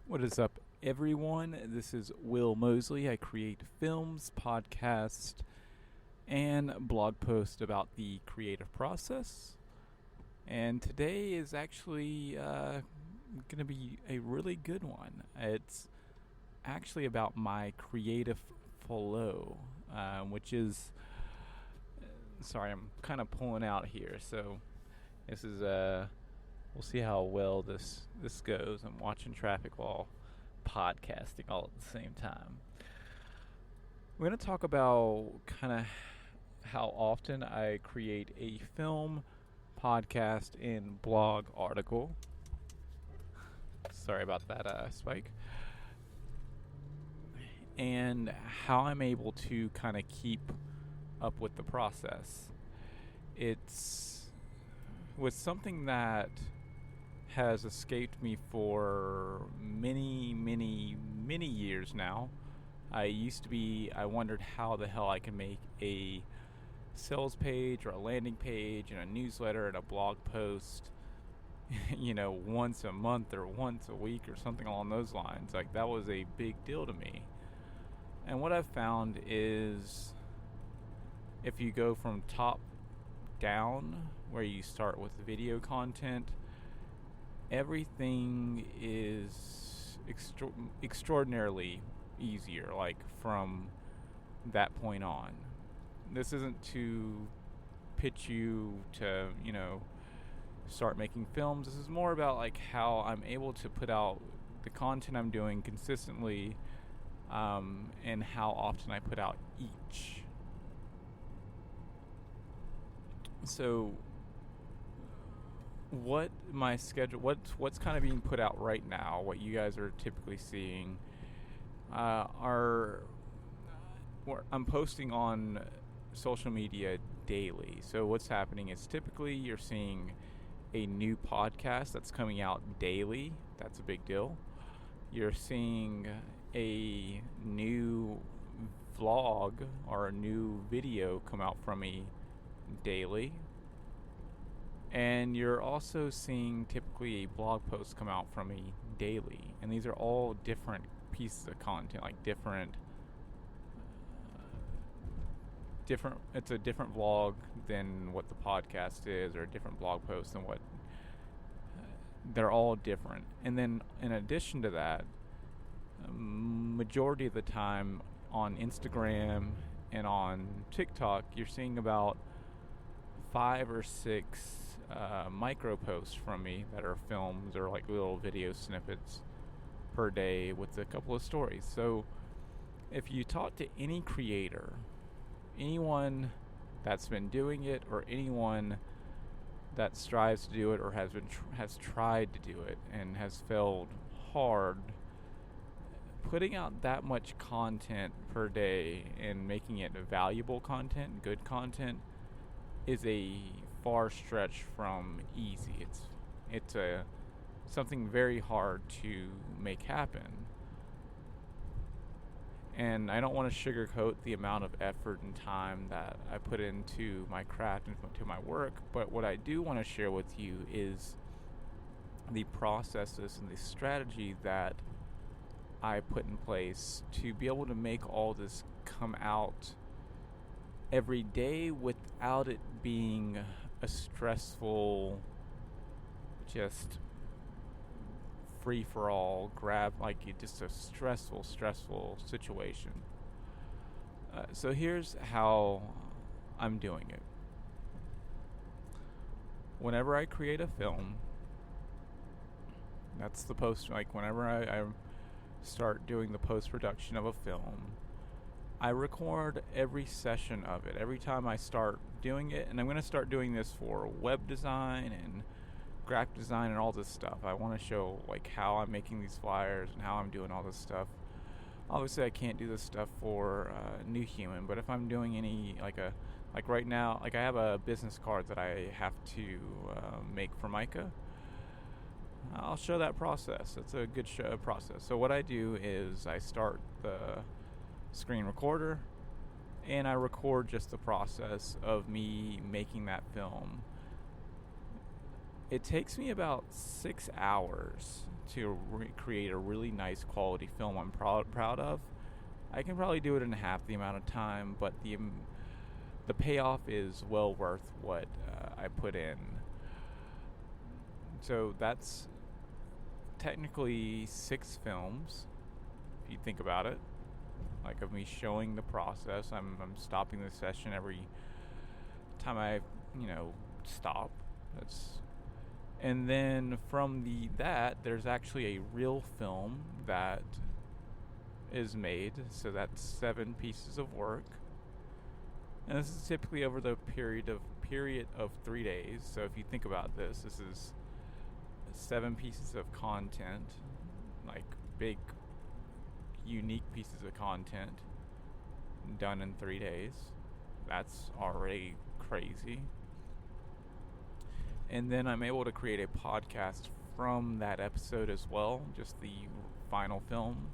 What is up, everyone? This is Will Mosley. I create films, podcasts, and blog posts about the creative process. And today is actually going to be a really good one. It's actually about my creative flow, which is. Sorry, I'm kind of pulling out here. So this is we'll see how well this goes. I'm watching traffic while podcasting all at the same time. We're going to talk about kind of how often I create a film, podcast, and blog article. Sorry about that spike. And how I'm able to kind of keep up with the process. It's was something that has escaped me for many years now. I wondered how the hell I can make a sales page or a landing page and a newsletter and a blog post, once a month or once a week or something along those lines. Like, that was a big deal to me. And what I've found is if you go from top down, where you start with video content, everything is extraordinarily easier, like, from that point on. This isn't to pitch you to, start making films. This is more about, like, how I'm able to put out the content I'm doing consistently, and how often I put out each. So what my schedule, what's kind of being put out right now, what you guys are typically seeing, I'm posting on social media daily. So what's happening is typically you're seeing a new podcast that's coming out daily. That's a big deal. You're seeing a new vlog or a new video come out from me daily. And you're also seeing typically a blog post come out from me daily. And these are all different pieces of content, like different it's a different vlog than what the podcast is, or a different blog post than what they're all different. And then in addition to that, majority of the time on Instagram and on TikTok, you're seeing about 5 or 6 micro posts from me that are films or like little video snippets per day with a couple of stories. So if you talk to any creator, anyone that's been doing it, or anyone that strives to do it or has tried to do it and has failed hard, putting out that much content per day and making it valuable content, good content, is a far stretch from easy. It's something very hard to make happen. And I don't want to sugarcoat the amount of effort and time that I put into my craft and to my work, but what I do want to share with you is the processes and the strategy that I put in place to be able to make all this come out every day without it being a stressful, just free-for-all just a stressful situation. So here's how I'm doing it. Whenever I create a film, that's the post, like whenever I start doing the post-production of a film, I record every session of it, every time I start doing it. And I'm going to start doing this for web design and graphic design and all this stuff. I want to show like how I'm making these flyers and how I'm doing all this stuff. Obviously I can't do this stuff for New Human, but if I'm doing any like right now, like I have a business card that I have to make for Micah, I'll show that process. It's a good process. So what I do is I start the screen recorder and I record just the process of me making that film. It takes me about 6 hours to create a really nice quality film I'm proud of, I can probably do it in half the amount of time, but the payoff is well worth what I put in. So that's technically 6 films, if you think about it. Like, of me showing the process. I'm stopping the session every time I, stop. And then from that there's actually a real film that is made. So that's 7 pieces of work. And this is typically over the period of 3 days. So if you think about this is 7 pieces of content, like big, unique pieces of content done in 3 days. That's already crazy. And then I'm able to create a podcast from that episode as well, just the final film.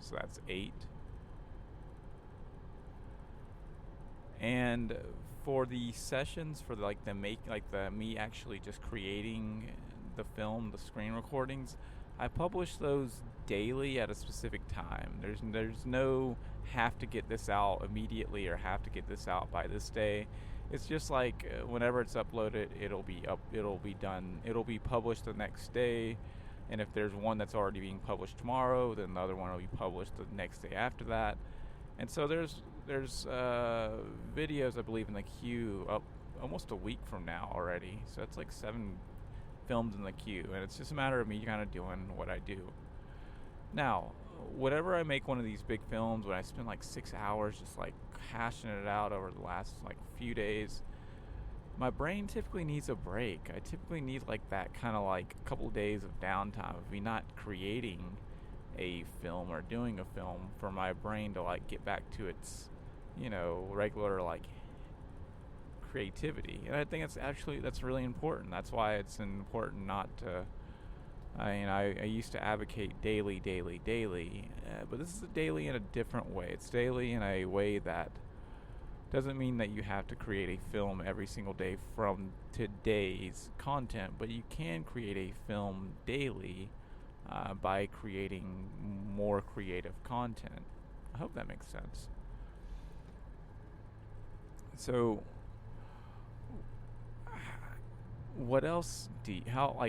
So that's 8. And for the sessions, for me actually just creating the film, the screen recordings, I publish those daily at a specific time. There's no have to get this out immediately or have to get this out by this day. It's just like whenever it's uploaded, it'll be done. It'll be published the next day. And if there's one that's already being published tomorrow, then the other one will be published the next day after that. And so there's videos, I believe, in the queue up almost a week from now already. So it's like 7 films in the queue, and it's just a matter of me kind of doing what I do. Now, whenever I make one of these big films, when I spend like 6 hours just like hashing it out over the last like few days, my brain typically needs a break. I typically need like that kind of like a couple of days of downtime of me not creating a film or doing a film, for my brain to like get back to its regular like creativity. And I think that's really important. That's why it's important not to I used to advocate daily, but this is a daily in a different way. It's daily in a way that doesn't mean that you have to create a film every single day from today's content, but you can create a film daily by creating more creative content. I hope that makes sense. So what else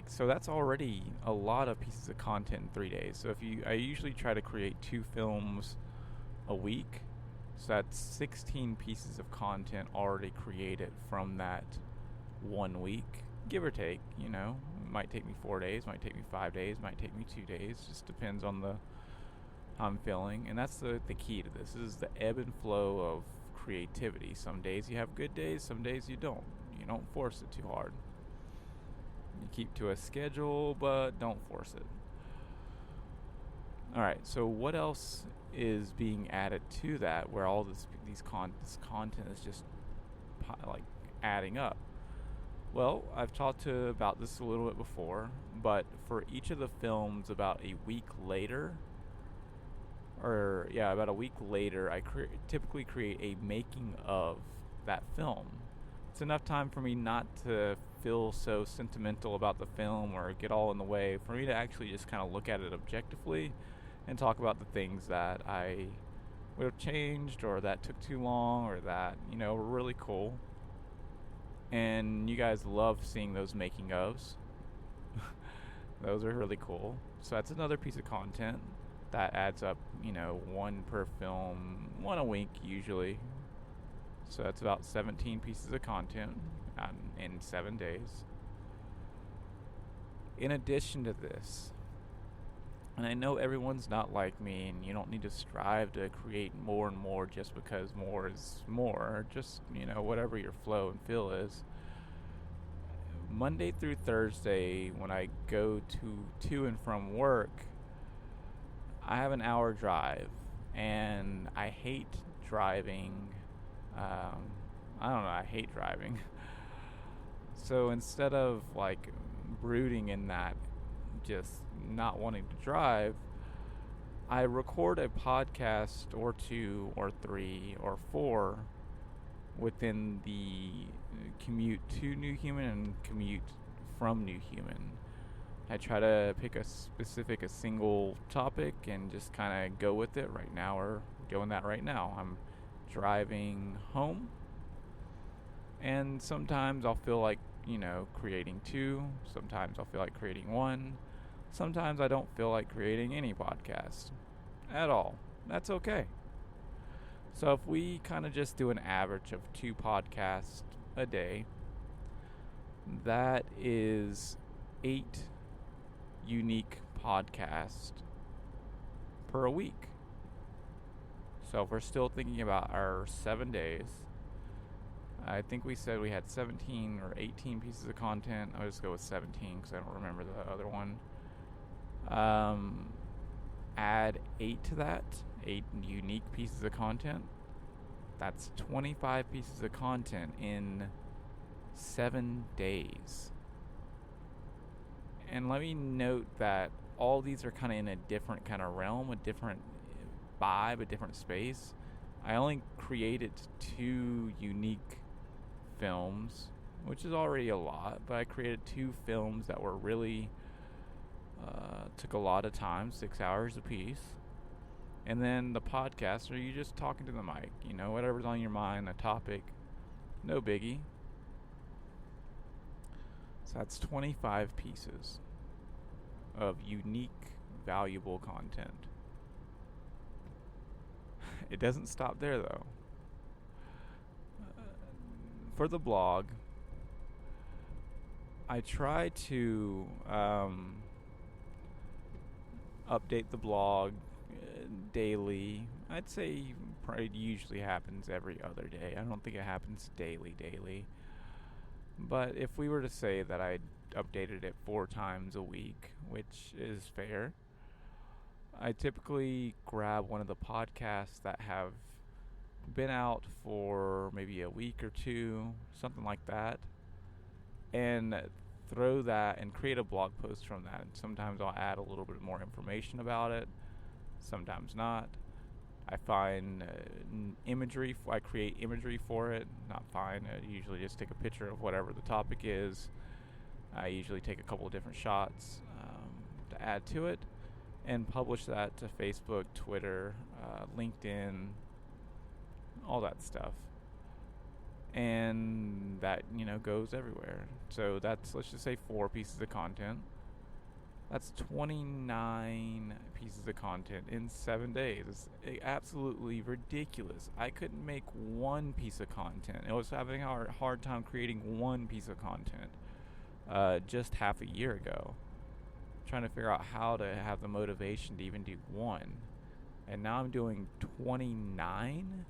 so that's already a lot of pieces of content in 3 days. So I usually try to create 2 films a week. So that's 16 pieces of content already created from that 1 week, give or take. It might take me 4 days, might take me 5 days, might take me 2 days. Just depends on how I'm feeling. And that's the key to this. This is the ebb and flow of creativity. Some days you have good days, some days you don't. You don't force it too hard. You keep to a schedule, but don't force it. Alright, so what else is being added to that, where all this content is just like adding up? Well, I've talked about this a little bit before, but for each of the films about a week later, I typically create a making of that film. It's enough time for me not to feel so sentimental about the film or get all in the way, for me to actually just kind of look at it objectively and talk about the things that I would have changed, or that took too long, or that were really cool. And you guys love seeing those making ofs. Those are really cool. So that's another piece of content that adds up, 1 per film, 1 a week usually. So that's about 17 pieces of content in 7 days. In addition to this, and I know everyone's not like me, and you don't need to strive to create more and more just because more is more. Just, whatever your flow and feel is. Monday through Thursday, when I go to and from work, I have an hour drive, and I hate driving. I hate driving. So instead of like brooding in that, just not wanting to drive, I record a podcast or 2 or 3 or 4 within the commute to New Human and commute from New Human. I try to pick a single topic and just kind of go with it. Right now, we're doing that right now. I'm driving home, and sometimes I'll feel like, creating two. Sometimes I'll feel like creating one. Sometimes I don't feel like creating any podcast at all. That's okay. So if we kind of just do an average of 2 podcasts a day, that is 8 unique podcasts per week. So if we're still thinking about our 7 days, I think we said we had 17 or 18 pieces of content. I'll just go with 17 because I don't remember the other one. Add 8 to that, 8 unique pieces of content. That's 25 pieces of content in 7 days. And let me note that all these are kind of in a different kind of realm, a different vibe, a different space. I only created 2 unique films, which is already a lot, but I created 2 films that were really took a lot of time, 6 hours a piece. And then the podcast, are you just talking to the mic, whatever's on your mind, a topic, no biggie. So that's 25 pieces of unique, valuable content. It doesn't stop there, though. For the blog, I try to update the blog daily. I'd say it usually happens every other day. I don't think it happens daily. But if we were to say that I updated it 4 times a week, which is fair, I typically grab one of the podcasts that have been out for maybe a week or 2, something like that, and throw that and create a blog post from that. And sometimes I'll add a little bit more information about it, sometimes not. I find imagery. I create imagery for it. Not find. I usually just take a picture of whatever the topic is. I usually take a couple of different shots to add to it, and publish that to Facebook, Twitter, LinkedIn, all that stuff. And that, goes everywhere. So that's, let's just say 4 pieces of content. That's 29 pieces of content in 7 days. It's absolutely ridiculous. I couldn't make 1 piece of content. I was having a hard time creating 1 piece of content just half a year ago. Trying to figure out how to have the motivation to even do 1. And now I'm doing 29.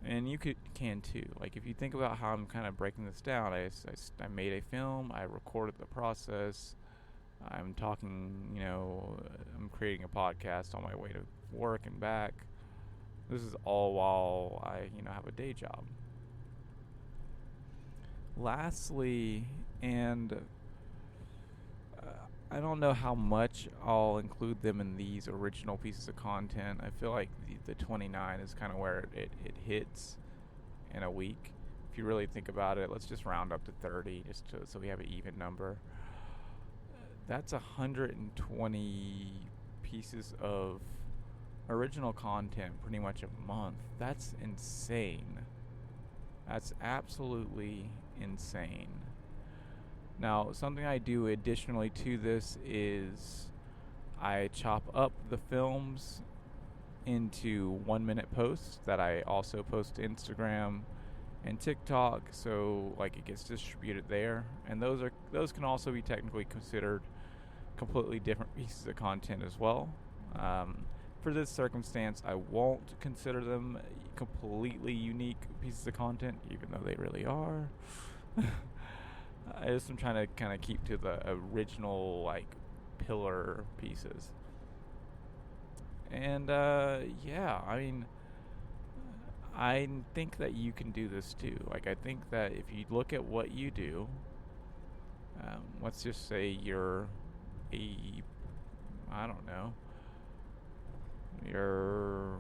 And you can too. Like, if you think about how I'm kind of breaking this down, I made a film, I recorded the process, I'm talking, I'm creating a podcast on my way to work and back. This is all while I, have a day job. Lastly, and I don't know how much I'll include them in these original pieces of content. I feel like the 29 is kind of where it hits in a week. If you really think about it, let's just round up to 30 so we have an even number. That's 120 pieces of original content pretty much a month. That's insane. That's absolutely insane. Now, something I do additionally to this is I chop up the films into 1-minute posts that I also post to Instagram and TikTok, so like it gets distributed there. And those can also be technically considered completely different pieces of content as well. For this circumstance, I won't consider them completely unique pieces of content, even though they really are. I just am trying to kind of keep to the original, pillar pieces. And, I think that you can do this too. I think that if you look at what you do, let's just say you're you're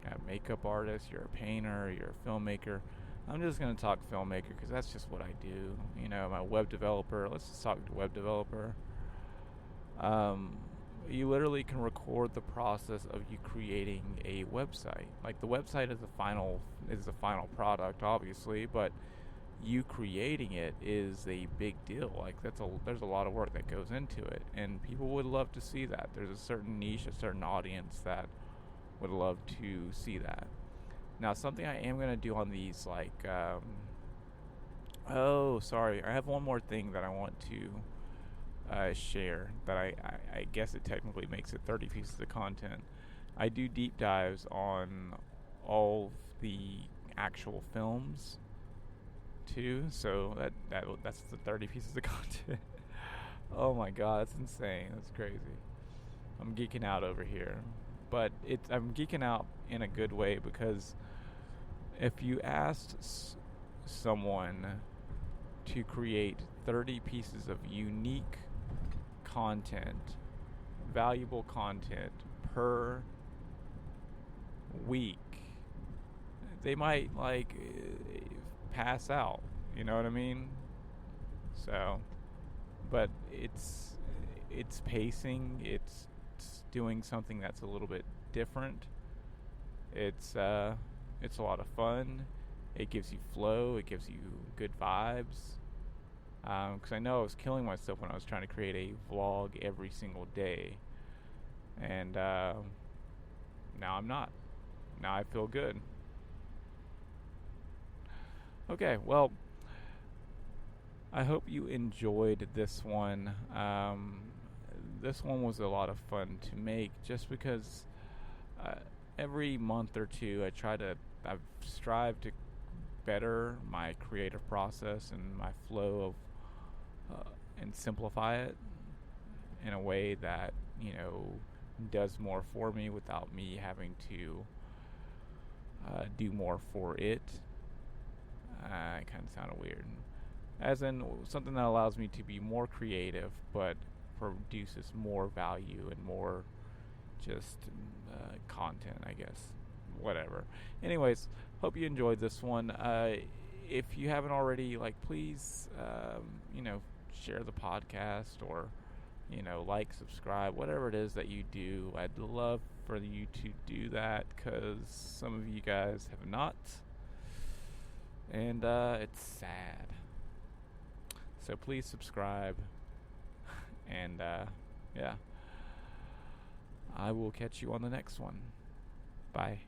a makeup artist, you're a painter, you're a filmmaker. I'm just going to talk filmmaker because that's just what I do. You know, I'm a web developer. Let's just talk to web developer. Um, you literally can record the process of you creating a website. Like the website is the final product, obviously, but you creating it is a big deal. Like there's a lot of work that goes into it, and people would love to see that. There's a certain niche, a certain audience that would love to see that. Now, something I am gonna do on these, like, oh, sorry, I have one more thing that I want to share. That I guess it technically makes it 30 pieces of content. I do deep dives on all the actual films too, so that's the 30 pieces of content. Oh my god, that's insane. That's crazy. I'm geeking out over here, but I'm geeking out in a good way because if you asked someone to create 30 pieces of unique content, valuable content per week, they might like pass out. You know what I mean? So, but it's pacing. It's doing something that's a little bit different. It's a lot of fun. It gives you flow. It gives you good vibes. Because I know I was killing myself when I was trying to create a vlog every single day, and now I'm not. Now I feel good. Okay, well, I hope you enjoyed this one. This one was a lot of fun to make, just because every month or two I've strived to better my creative process and my flow of and simplify it in a way that, you know, does more for me without me having to do more for it. It kind of sounded weird. As in something that allows me to be more creative, but produces more value and more just content, I guess. Whatever. Anyways, hope you enjoyed this one. If you haven't already, like, please, share the podcast, or, like, subscribe, whatever it is that you do. I'd love for you to do that, because some of you guys have not. And it's sad. So please subscribe. And yeah, I will catch you on the next one. Bye.